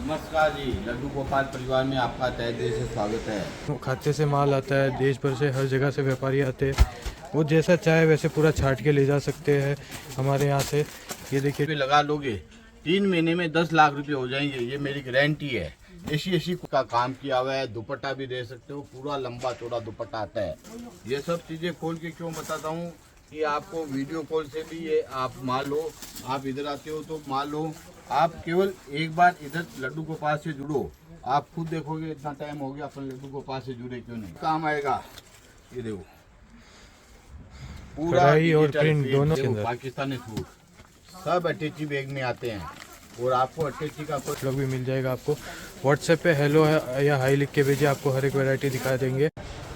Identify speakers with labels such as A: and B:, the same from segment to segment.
A: नमस्कार जी, लड्डू गोपाल परिवार में आपका तहे दिल से स्वागत है।
B: खाते से माल आता है, देश भर से हर जगह से व्यापारी आते हैं। वो जैसा चाहे वैसे पूरा छाट के ले जा सकते हैं हमारे यहाँ से। ये देखिए,
A: पे लगा लोगे 3 महीने में 10 लाख रुपए हो जाएंगे, ये मेरी गारंटी है। ऐसी का काम किया हुआ है, दुपट्टा भी दे सकते हो, पूरा लंबा चौड़ा दुपट्टा आता है। ये सब चीजें खोल के क्यों बताता हूँ कि आपको वीडियो कॉल से भी ये आप मान लो, आप इधर आते हो तो मान लो, आप केवल एक बार इधर लड्डू गोपाल से जुड़ो, आप खुद देखोगे इतना टाइम हो गया अपन लड्डू गोपाल से जुड़े क्यों नहीं। काम आएगा, ये देखो पूरा
B: कढ़ाई और
A: डिजिटल
B: प्रिंट
A: प्रिंट,
B: दोनों के
A: देखो
B: अंदर
A: पाकिस्तानी सूट सब अटैची बैग में आते हैं और आपको अटैची का कोई
B: लोग भी मिल जाएगा। आपको व्हाट्सएप पे हेलो या हाई लिख के भेजिए, आपको हर एक वैरायटी दिखा देंगे।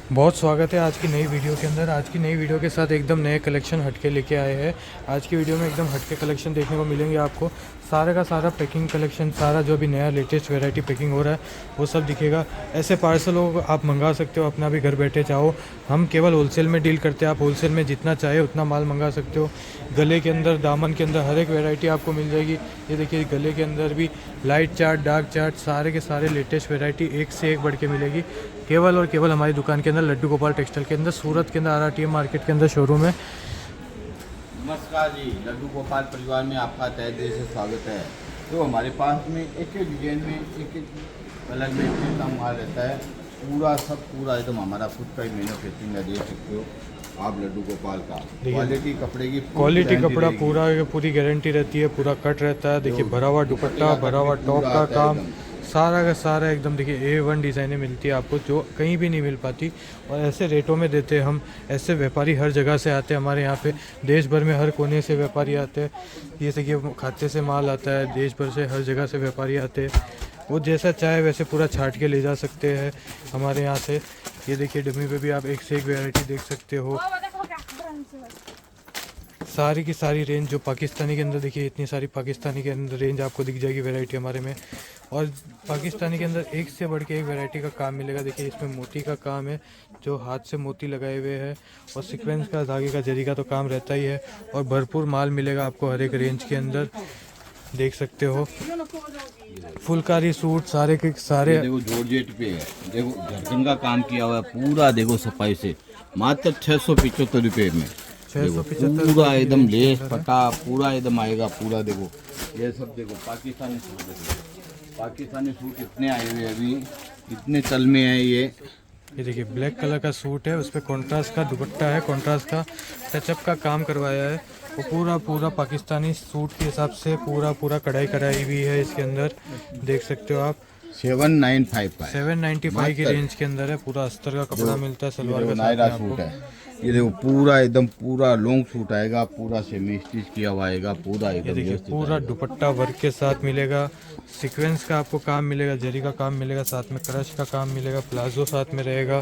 B: बहुत स्वागत है आज की नई वीडियो के अंदर। आज की नई वीडियो के साथ एकदम नए कलेक्शन हटके लेके आए हैं। आज की वीडियो में एकदम हटके कलेक्शन देखने को मिलेंगे आपको। सारे का सारा पैकिंग कलेक्शन, सारा जो भी नया लेटेस्ट वैरायटी पैकिंग हो रहा है वो सब दिखेगा। ऐसे पार्सलों आप मंगा सकते हो अपना भी घर बैठे चाहो। हम केवल होलसेल में डील करते हैं, आप होलसेल में जितना चाहे उतना माल मंगा सकते हो। गले के अंदर, दामन के अंदर हर एक वैरायटी आपको मिल जाएगी। ये देखिए, गले के अंदर भी लाइट चार्ट, डार्क चार्ट, सारे के सारे लेटेस्ट वैरायटी एक से एक बढ़ के मिलेगी। केवल और केवल हमारी दुकान के अंदर, लड्डू गोपाल टेक्सटाइल के अंदर, सूरत के अंदर RRTM मार्केट के अंदर शोरूम है।
A: नमस्कार जी, लड्डू गोपाल परिवार में आपका तहे दिल से स्वागत है। तो हमारे पास में एक एक डिजाइन में एक एक कलर में इतना माल रहता है, पूरा सब पूरा एकदम हमारा खुद का ही मैन्युफैक्चरिंग का देख सकते हो आप लड्डू गोपाल का। क्वालिटी कपड़े की
B: क्वालिटी कपड़ा पूरी गारंटी रहती है, पूरा कट रहता है। देखिए, भरा हुआ दुपट्टा, भरा हुआ टॉप का काम, सारा का सारा एकदम देखिए A1 डिज़ाइनें मिलती है आपको, जो कहीं भी नहीं मिल पाती। और ऐसे रेटों में देते हैं हम। ऐसे व्यापारी हर जगह से आते हैं हमारे यहाँ पे, देश भर में हर कोने से व्यापारी आते हैं। ये देखिए, खाते से माल आता है, देश भर से हर जगह से व्यापारी आते हैं। वो जैसा चाहे वैसे पूरा छाट के ले जा सकते हैं हमारे यहाँ से। ये देखिए, डमी पे भी आप एक से एक वैरायटी देख सकते हो। सारी की सारी रेंज जो पाकिस्तानी के अंदर, देखिए इतनी सारी पाकिस्तानी के अंदर रेंज आपको दिख जाएगी वैरायटी हमारे में। और पाकिस्तानी के अंदर एक से बढ़ के एक वैरायटी का काम मिलेगा। देखिए, इसमें मोती का काम है, जो हाथ से मोती लगाए हुए हैं, और सीक्वेंस का, धागे का, जरी का तो काम रहता ही है। और भरपूर माल मिलेगा आपको हर एक रेंज के अंदर, देख सकते हो। फुलकारी सूट सारे के सारे
A: देखो जॉर्जेट पे है, देखो झरकन का काम किया हुआ है पूरा, देखो सफाई से मात्र 675 रुपये में।
B: 675
A: पूरा एकदम लेस पटा पूरा एकदम आएगा पूरा। देखो ये सब देखो पाकिस्तानी सूट, देखो पाकिस्तानी सूट इतने आए हुए अभी, इतने चल में है ये
B: देखिए, ब्लैक कलर का सूट है, उस पर कॉन्ट्रास्ट का दुपट्टा है, कॉन्ट्रास्ट का टचअप का काम करवाया है। वो पूरा पाकिस्तानी सूट के हिसाब से पूरा कढ़ाई भी है इसके अंदर, देख सकते हो आप।
A: 795 का
B: 795 की रेंज के अंदर है। पूरा अस्तर का कपड़ा मिलता है, सलवार का
A: नायरा सूट है। ये देखो पूरा एकदम पूरा लॉन्ग सूट आएगा, पूरा सेमी स्टिच किया हुआ आएगा पूरा एकदम।
B: देखिए, पूरा दुपट्टा वर्क के साथ मिलेगा, सीक्वेंस का आपको काम मिलेगा, जरी का काम मिलेगा, साथ में क्रश का काम मिलेगा, प्लाजो साथ में रहेगा।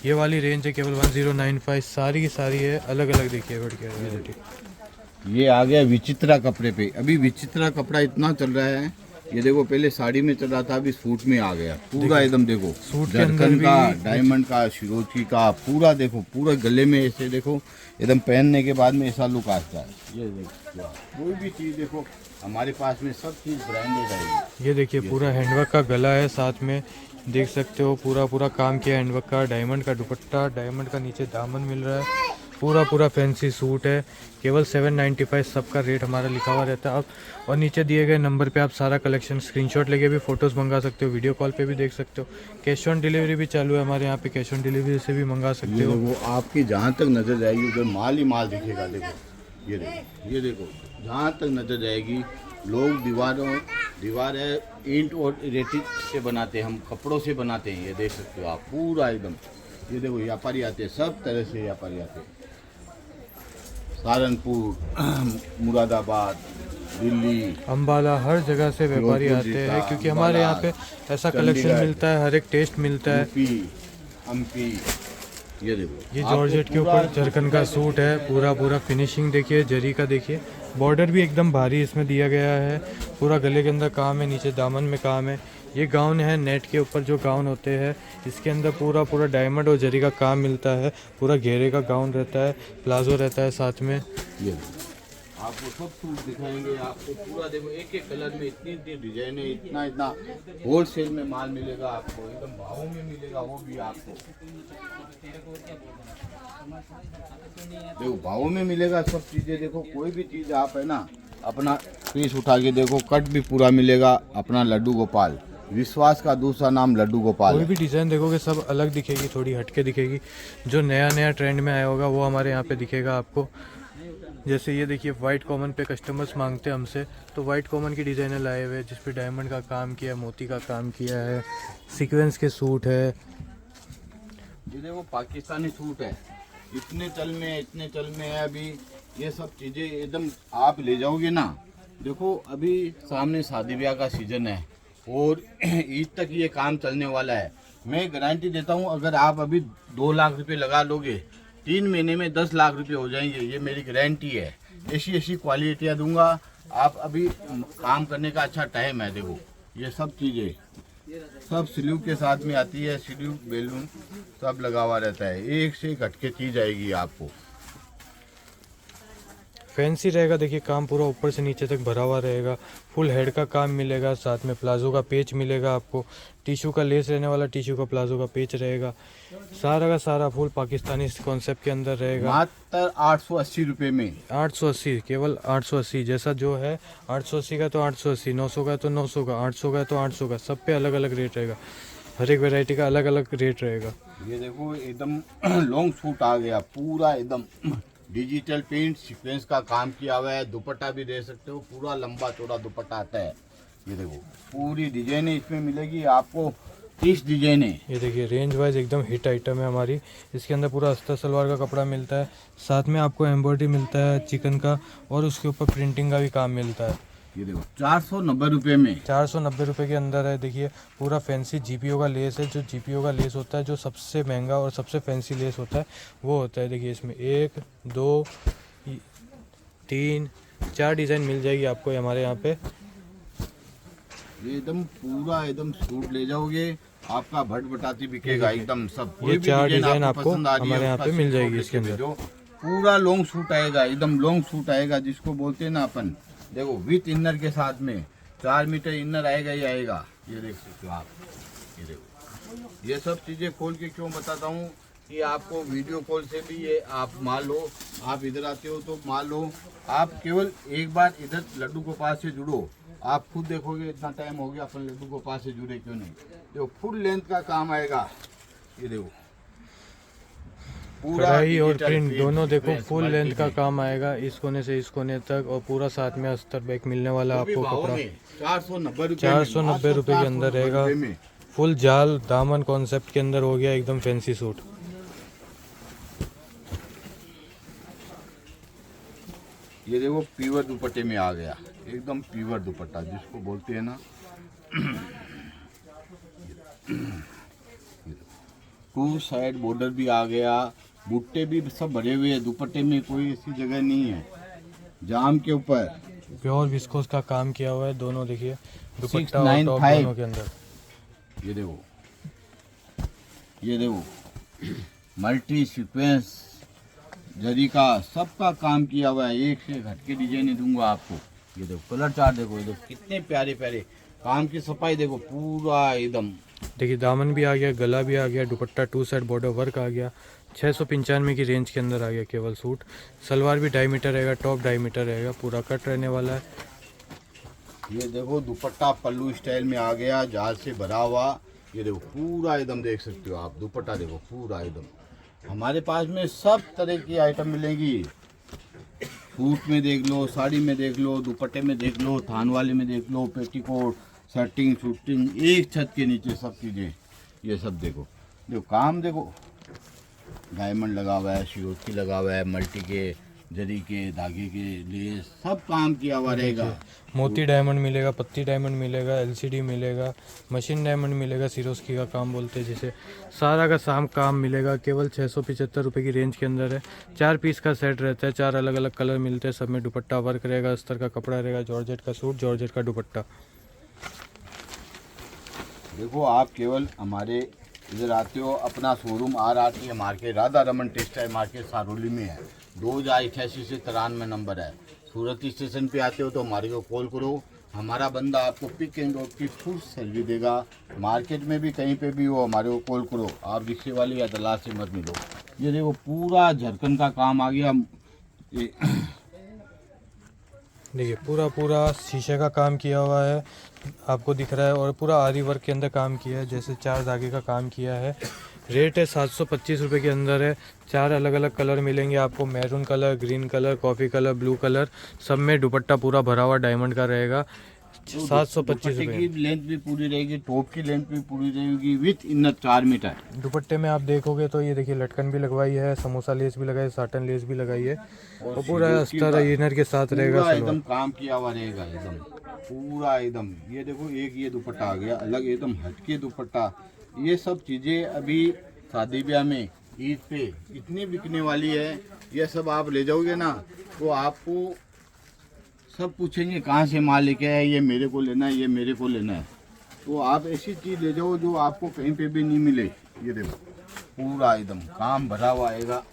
B: ये वाली रेंज है केवल 1095, सारी की सारी है अलग अलग। देखिए बढ़ के
A: ये आ गया विचित्रा कपड़े पे। अभी विचित्रा कपड़ा इतना चल रहा है, ये देखो पहले साड़ी में चल रहा था, अभी सूट में आ गया पूरा एकदम। देखो
B: सूट के अंदर भी
A: का, डायमंड का, शिरोची का पूरा, देखो पूरा गले में ऐसे देखो एकदम पहनने के बाद में ऐसा लुक आता है। ये देखो कोई भी चीज़ देखो हमारे पास में सब चीज़ ब्रांडेड है।
B: ये देखिए, पूरा हैंडवर्क का गला है, साथ में देख सकते हो पूरा काम किया हैंडवर्क का। डायमंड का दुपट्टा, डायमंड का नीचे दामन मिल रहा है। पूरा फैंसी सूट है, केवल 795 सबका रेट हमारा लिखा हुआ रहता है। आप और नीचे दिए गए नंबर पे आप सारा कलेक्शन स्क्रीनशॉट लेके भी फ़ोटोज़ मंगा सकते हो, वीडियो कॉल पे भी देख सकते हो। कैश ऑन डिलीवरी भी चालू है हमारे यहाँ पे, कैश ऑन डिलीवरी से भी मंगा सकते हो।
A: वो आपकी जहाँ तक नज़र जाएगी उधर माल ही माल दिखेगा। देखो ये देखो जहाँ तक नज़र जाएगी, लोग दीवार है ईंट और रेती से बनाते हैं, हम कपड़ों से बनाते हैं। ये देख सकते हो आप पूरा एकदम। ये देखो व्यापारी आते हैं, सब तरह से व्यापारी आते हैं, सहारनपुर, मुरादाबाद, दिल्ली,
B: अम्बाला, हर जगह से व्यापारी आते हैं, क्योंकि हमारे यहाँ पे ऐसा कलेक्शन मिलता है, हर एक टेस्ट मिलता है।
A: एमपी। ये देखो
B: ये जॉर्जेट के ऊपर झरकन का सूट है, पूरा फिनिशिंग देखिए, जरी का देखिए, बॉर्डर भी एकदम भारी इसमें दिया गया है। पूरा गले के अंदर काम है, नीचे दामन में काम है। ये गाउन है, नेट के ऊपर जो गाउन होते हैं, इसके अंदर पूरा डायमंड और जरी का काम मिलता है। पूरा घेरे का गाउन रहता है, प्लाजो रहता है साथ में।
A: आपको सब सूट दिखाएंगे। आपको पूरा देखो एक एक कलर में इतनी इतनी डिजाइन है, इतना इतना होलसेल में माल मिलेगा आपको, एकदम भावों में मिलेगा वो भी आपको। देखो भावों में मिलेगा सब चीजें। देखो कोई भी चीज आप है ना अपना पीस उठा के देखो, कट भी पूरा मिलेगा। अपना लड्डू गोपाल, विश्वास का दूसरा नाम लड्डू गोपाल
B: कोई
A: है।
B: भी डिज़ाइन देखोगे सब अलग दिखेगी, थोड़ी हटके दिखेगी। जो नया नया ट्रेंड में आया होगा वो हमारे यहाँ पे दिखेगा आपको। जैसे ये देखिए वाइट कॉमन पे कस्टमर्स मांगते हैं हमसे, तो वाइट कॉमन की डिज़ाइनर लाए हुए हैं जिस पे डायमंड का काम किया है, मोती का काम किया है, सीक्वेंस के सूट है।
A: ये देखो पाकिस्तानी सूट है, इतने चल में है, इतने चल में है अभी। ये सब चीजें एकदम आप ले जाओगे ना। देखो अभी सामने शादी ब्याह का सीजन है और ईद तक ये काम चलने वाला है। मैं गारंटी देता हूँ अगर आप अभी 2 लाख रुपए लगा लोगे, 3 महीने में 10 लाख रुपए हो जाएंगे। ये मेरी गारंटी है। ऐसी ऐसी क्वालिटियाँ दूंगा। आप अभी काम करने का अच्छा टाइम है। देखो ये सब चीज़ें सब स्लीव के साथ में आती है, स्लीव बैलून सब लगा हुआ रहता है। एक से एक हटके चीज आएगी आपको।
B: फैंसी रहेगा, देखिए काम पूरा ऊपर से नीचे तक भरा हुआ रहेगा। फुल हेड का काम मिलेगा, साथ में प्लाजो का पेच मिलेगा आपको। टिश्यू का लेस रहने वाला, टिश्यू का प्लाजो का पेच रहेगा। सारा का सारा फुल पाकिस्तानी कॉन्सेप्ट के अंदर रहेगा।
A: मात्र 880 रुपये में।
B: 880, केवल 880। जैसा जो है 880 का तो 880, 900 का तो 900 का, 800 का तो 800 का, सब पे अलग अलग रेट रहेगा। हर एक वैरायटी का अलग अलग रेट रहेगा।
A: ये देखो एकदम लॉन्ग सूट आ गया, पूरा एकदम डिजिटल प्रिंट सीक्वेंस का काम किया हुआ है। दुपट्टा भी दे सकते हो, पूरा लंबा चौड़ा दुपट्टा आता है। ये देखो पूरी डिजाइने इसमें मिलेगी आपको, 30 डिजाइने।
B: ये देखिए रेंज वाइज एकदम हिट आइटम है हमारी। इसके अंदर पूरा अस्तर सलवार का कपड़ा मिलता है, साथ में आपको एम्ब्रॉयडरी मिलता है चिकन का, और उसके ऊपर प्रिंटिंग का भी काम मिलता है।
A: ये देखो 490 रुपये में।
B: 490 रुपये के अंदर है। देखिए पूरा फैंसी जीपीओ का लेस है। जो जीपीओ का लेस होता है, जो सबसे महंगा और सबसे फैंसी लेस होता है वो होता है। देखिए इसमें 1 2 3 4 डिज़ाइन मिल जाएगी आपको हमारे यहाँ पे।
A: ये एकदम पूरा एकदम सूट ले जाओगे, आपका भट भटाती बिकेगा एकदम सब।
B: ये 4 डिज़ाइन आपको
A: पसंद आ रही है
B: हमारे यहाँ
A: उसका
B: पे मिल
A: स्क्रीनशॉट
B: जाएगी इसके
A: लेके
B: अंदर।
A: भेजो। पूरा लॉन्ग सूट आएगा, एकदम लॉन्ग सूट आएगा जिसको बोलते हैं ना अपन। देखो विथ इनर के साथ में 4 मीटर इनर आएगा ही आएगा। ये देख सकते हो आप। ये देखो ये सब चीजें खोल के क्यों बताता हूँ कि आपको वीडियो कॉल से भी ये आप मान लो, आप इधर आते हो तो मान लो आप केवल एक बार इधर लड्डू गोपाल से जुड़ो, आप खुद देखोगे इतना टाइम हो गया अपन लड्डू गोपाल से जुड़े क्यों नहीं। देखो फुल लेंथ का काम आएगा। ये देखो
B: कढ़ाई और
A: डिजिटल
B: प्रिंट दोनों देखो
A: प्रिंट,
B: फुल लेंथ का
A: मल्टी
B: काम आएगा, इस कोने से इस कोने तक, और पूरा साथ में अस्तर बैग मिलने वाला आपको कपड़ा।
A: 490
B: 490 रुपये के अंदर रहेगा। फुल जाल दामन कॉन्सेप्ट के अंदर हो गया एकदम फैंसी सूट।
A: ये देखो पीवर दुपट्टे में आ गया, एकदम पीवर दुपट्टा जिसको बोलते हैं ना। 2 साइड बॉर्डर भी आ गया, बुट्टे भी सब भरे हुए हैं दुपट्टे में, कोई ऐसी जगह नहीं है। जाम के ऊपर
B: प्योर विस्कोस का काम किया हुआ है। दोनों देखिए दुपट्टा और
A: 695
B: टॉप दोनों के अंदर।
A: ये देखो, ये देखो मल्टी सीक्वेंस जरी का सबका काम किया हुआ है। एक से एक हटके डिजाइन दूंगा आपको। ये देखो कलर चार्ट देखो, ये देखो कितने प्यारे प्यारे काम की सफाई देखो, पूरा एकदम।
B: देखिए दामन भी आ गया, गला भी आ गया, दुपट्टा 2 साइड बॉर्डर वर्क आ गया। 695 की रेंज के अंदर आ गया केवल सूट। सलवार भी 2.5 मीटर रहेगा, टॉप 2.5 मीटर रहेगा, पूरा कट रहने वाला है।
A: ये देखो दुपट्टा पल्लू स्टाइल में आ गया, जाल से भरा हुआ। ये देखो पूरा एकदम देख सकते हो आप, दुपट्टा देखो पूरा एकदम। हमारे पास में सब तरह की आइटम मिलेगी। सूट में देख लो, साड़ी में देख लो, दुपट्टे में देख लो, थान वाले में देख लो, पेटीकोट, शर्टिंग शूटिंग, एक छत के नीचे सब चीज़ें। ये सब देखो, जो काम देखो, डायमंड लगा हुआ है, शिरोकी लगा हुआ है, मल्टी के जरी के धागे के लिए सब काम किया हुआ रहेगा।
B: मोती डायमंड मिलेगा, पत्ती डायमंड मिलेगा, एलसीडी मिलेगा, मशीन डायमंड मिलेगा, सिरोस्की का काम बोलते हैं जिसे। सारा का साम काम मिलेगा, केवल 675 रुपये की रेंज के अंदर है। 4 पीस का सेट रहता है, 4 अलग अलग कलर मिलते हैं, सब में दुपट्टा वर्क रहेगा, अस्तर का कपड़ा रहेगा, जॉर्जेट का सूट, जॉर्जेट का दुपट्टा।
A: देखो आप केवल हमारे इधर आते हो, अपना showroom RRT market, Radha Raman textile market Saroli में है। 2088 से 93 नंबर है। सूरत स्टेशन पे आते हो तो हमारे को कॉल करो, हमारा बंदा आपको पिक एंड ड्रॉप की फुल सर्विस देगा। मार्केट में भी कहीं पे भी हो हमारे को कॉल करो, आप रिक्शे वाले या दलाल से मत मिलो। ये देखो पूरा झरकन का काम आ गया। ये
B: देखिए पूरा शीशे का काम किया हुआ है, आपको दिख रहा है, और पूरा आरी वर्क के अंदर काम किया है, जैसे 4 धागे का काम किया है। रेट है 725 रुपये के अंदर है। 4 अलग अलग कलर मिलेंगे आपको, maroon colour, green colour, coffee colour, blue colour, सब में दुपट्टा पूरा भरा हुआ डायमंड का रहेगा। 725 रुपये
A: की लेंथ भी पूरी रहेगी, टॉप की लेंथ भी पूरी रहेगी, विथ इनर 4 मीटर।
B: दुपट्टे में आप देखोगे तो ये देखिए लटकन भी लगवाई है, समोसा लेस भी लगाई, साटन लेस भी लगाई है, और पूरा अस्तर इनर के साथ रहेगा।
A: एकदम काम किया हुआ रहेगा, एकदम पूरा एकदम। ये देखो एक ये दुपट्टा आ गया अलग, एकदम हटके दुपट्टा। ये सब चीजें अभी शादी ब्याह में ईद पे इतनी बिकने वाली है। ये सब आप ले जाओगे ना तो आपको सब पूछेंगे कहाँ से माल लेके आए, ये मेरे को लेना है, ये मेरे को लेना है। तो आप ऐसी चीज़ ले जाओ जो आपको कहीं पे भी नहीं मिले। ये देखो पूरा एकदम काम भरा हुआ आएगा।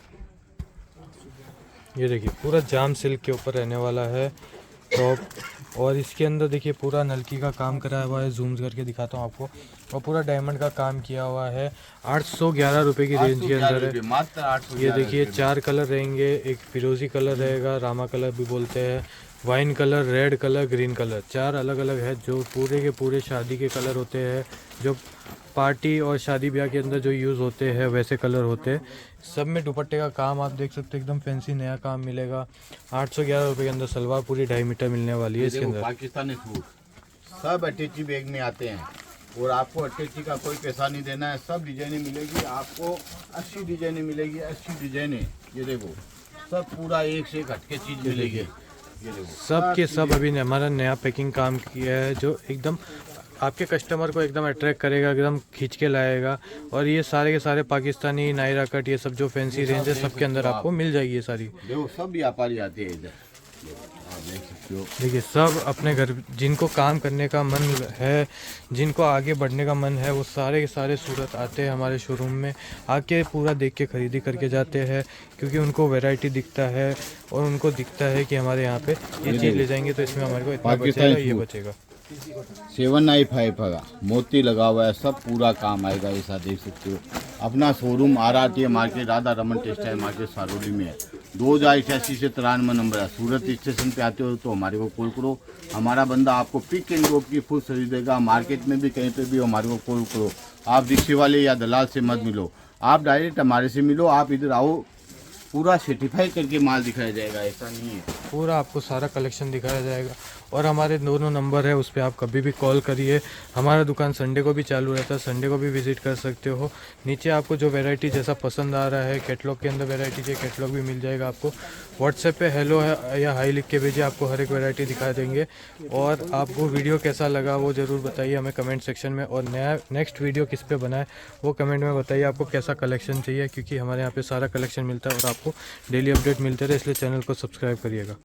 B: ये देखिए पूरा जाम सिल्क के ऊपर रहने वाला है टॉप, और इसके अंदर देखिए पूरा नलकी का काम कराया हुआ है, जूम करके दिखाता हूँ आपको, और पूरा डायमंड का काम किया हुआ है। 811 रुपये की रेंज के अंदर है,
A: मात्र 811।
B: ये देखिए 4 कलर रहेंगे, एक फिरोजी कलर रहेगा, रामा कलर भी बोलते हैं, wine colour, red colour, green colour, 4 अलग अलग है जो पूरे के पूरे शादी के कलर होते हैं, जो पार्टी और शादी ब्याह के अंदर जो यूज़ होते हैं वैसे कलर होते हैं। सब में दुपट्टे का काम आप देख सकते हैं, एकदम फैंसी नया काम मिलेगा। 811 रुपये के अंदर सलवार पूरी 2.5 मीटर मिलने वाली है इसके अंदर।
A: पाकिस्तानी सूट सब अटैची बैग में आते हैं, और आपको अटैची का कोई पैसा नहीं देना है। सब डिजाइने मिलेगी आपको, 80 डिजाइने मिलेगी, 80 डिजाइने। ये देखो सब पूरा एक से एक हटके चीज मिलेगी। ये देखो
B: सब के सब अभी हमारा नया पैकिंग काम किया है, जो एकदम आपके कस्टमर को एकदम अट्रैक्ट करेगा, एकदम खींच के लाएगा। और ये सारे के सारे पाकिस्तानी नायरा कट, ये सब जो फैंसी रेंज है सब के अंदर आपको मिल जाएगी ये सारी।
A: देखो सब व्यापारी आते हैं इधर, आप देख सकते हो।
B: देखिए सब अपने घर, जिनको काम करने का मन है, जिनको आगे बढ़ने का मन है, वो सारे के सारे सूरत आते हैं हमारे शोरूम में, आके पूरा देख के खरीदी करके जाते हैं, क्योंकि उनको वैरायटी दिखता है और उनको दिखता है कि हमारे यहाँ पे ये चीज़ ले जाएंगे तो इसमें हमारे को इतना बचेगा, ये बचेगा।
A: 795 का मोती लगा हुआ है, सब पूरा काम आएगा। ऐसा देख सकते हो। अपना showroom RRT market, Radha Raman textile market Saroli में है। 2088 से 93 नंबर है। सूरत स्टेशन पे आते हो तो हमारे को कॉल करो, हमारा बंदा आपको पिक एंड ड्रॉप की फुल सर्विस देगा। मार्केट में भी कहीं पे भी हमारे को कॉल करो, आप रिक्शे वाले या दलाल से मत मिलो, आप डायरेक्ट हमारे से मिलो। आप इधर आओ, पूरा सर्टिफाई करके माल दिखाया जाएगा, ऐसा नहीं है।
B: पूरा आपको सारा कलेक्शन दिखाया जाएगा, और हमारे दोनों नंबर है, उस पर आप कभी भी कॉल करिए। हमारा दुकान संडे को भी चालू रहता है, संडे को भी विजिट कर सकते हो। नीचे आपको जो वैरायटी जैसा पसंद आ रहा है, कैटलॉग के अंदर वैरायटी चाहिए, कैटलॉग भी मिल जाएगा आपको। व्हाट्सएप पे हेलो है या हाई लिख के भेजिए, आपको हर एक वैरायटी दिखा देंगे। और आपको वीडियो कैसा लगा वो ज़रूर बताइए हमें कमेंट सेक्शन में, और नेक्स्ट वीडियो किस पे बनाए वो कमेंट में बताइए। आपको कैसा कलेक्शन चाहिए, क्योंकि हमारे यहाँ पे सारा कलेक्शन मिलता है और आपको डेली अपडेट मिलते रहे, इसलिए चैनल को सब्सक्राइब करिएगा।